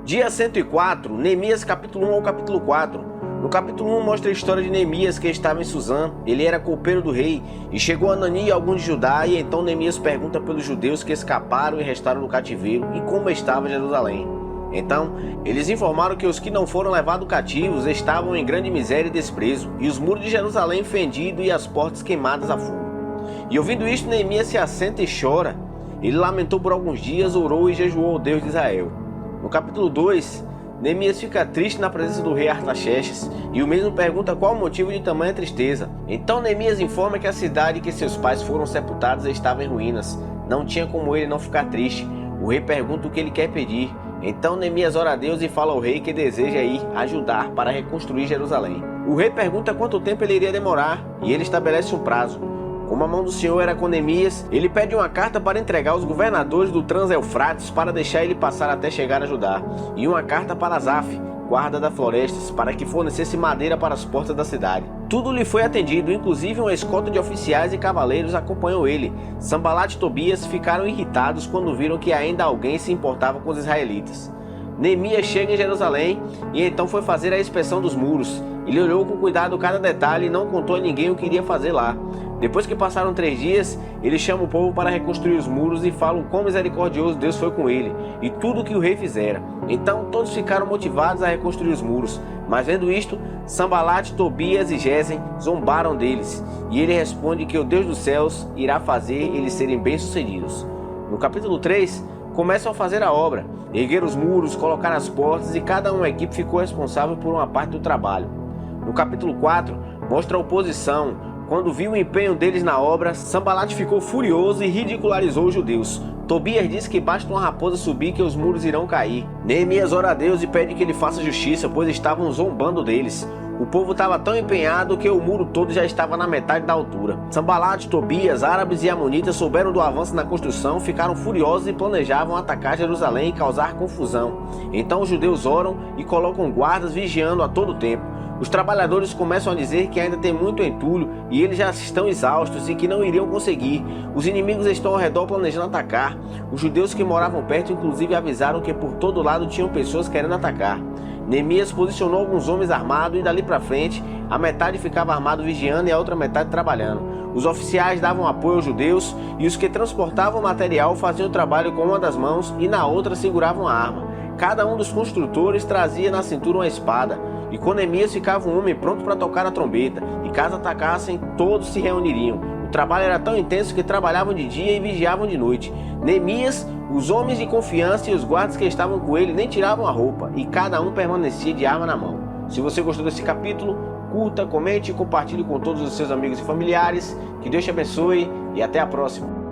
Dia 104, Neemias capítulo 1 ao capítulo 4. No capítulo 1 mostra a história de Neemias, que estava em Suzã. Ele era copeiro do rei, e chegou Anani e alguns de Judá, e então Neemias pergunta pelos judeus que escaparam e restaram no cativeiro, e como estava Jerusalém. Então, eles informaram que os que não foram levados cativos estavam em grande miséria e desprezo, e os muros de Jerusalém fendidos e as portas queimadas a fogo. E ouvindo isto, Neemias se assenta e chora. Ele lamentou por alguns dias, orou e jejuou ao Deus de Israel. No capítulo 2, Neemias fica triste na presença do rei Artaxerxes, e o mesmo pergunta qual o motivo de tamanha tristeza. Então Neemias informa que a cidade que seus pais foram sepultados estava em ruínas. Não tinha como ele não ficar triste. O rei pergunta o que ele quer pedir. Então Neemias ora a Deus e fala ao rei que deseja ir ajudar para reconstruir Jerusalém. O rei pergunta quanto tempo ele iria demorar, e ele estabelece um prazo. Como a mão do Senhor era com Neemias, ele pede uma carta para entregar aos governadores do Trans-Eufrates para deixar ele passar até chegar a Judá, e uma carta para Asaf, guarda das florestas, para que fornecesse madeira para as portas da cidade. Tudo lhe foi atendido, inclusive uma escolta de oficiais e cavaleiros acompanhou ele. Sanbalat e Tobias ficaram irritados quando viram que ainda alguém se importava com os israelitas. Neemias chega em Jerusalém e então foi fazer a inspeção dos muros. Ele olhou com cuidado cada detalhe e não contou a ninguém o que iria fazer lá. Depois que passaram 3 dias, ele chama o povo para reconstruir os muros e fala o quão misericordioso Deus foi com ele e tudo o que o rei fizera. Então todos ficaram motivados a reconstruir os muros. Mas vendo isto, Sanbalat, Tobias e Gesem zombaram deles. E ele responde que o Deus dos céus irá fazer eles serem bem-sucedidos. No capítulo 3, começam a fazer a obra, erguer os muros, colocar as portas, e cada uma equipe ficou responsável por uma parte do trabalho. No capítulo 4, mostra a oposição. Quando viu o empenho deles na obra, Sanbalat ficou furioso e ridicularizou os judeus. Tobias disse que basta uma raposa subir que os muros irão cair. Neemias ora a Deus e pede que ele faça justiça, pois estavam zombando deles. O povo estava tão empenhado que o muro todo já estava na metade da altura. Sanbalat, Tobias, árabes e amonitas souberam do avanço na construção, ficaram furiosos e planejavam atacar Jerusalém e causar confusão. Então os judeus oram e colocam guardas vigiando a todo tempo. Os trabalhadores começam a dizer que ainda tem muito entulho e eles já estão exaustos e que não iriam conseguir. Os inimigos estão ao redor planejando atacar. Os judeus que moravam perto inclusive avisaram que por todo lado tinham pessoas querendo atacar. Neemias posicionou alguns homens armados e dali para frente a metade ficava armado vigiando e a outra metade trabalhando. Os oficiais davam apoio aos judeus e os que transportavam material faziam o trabalho com uma das mãos e na outra seguravam a arma. Cada um dos construtores trazia na cintura uma espada, e com Neemias ficava um homem pronto para tocar a trombeta, e caso atacassem, todos se reuniriam. O trabalho era tão intenso que trabalhavam de dia e vigiavam de noite. Neemias, os homens de confiança e os guardas que estavam com ele nem tiravam a roupa, e cada um permanecia de arma na mão. Se você gostou desse capítulo, curta, comente e compartilhe com todos os seus amigos e familiares. Que Deus te abençoe e até a próxima.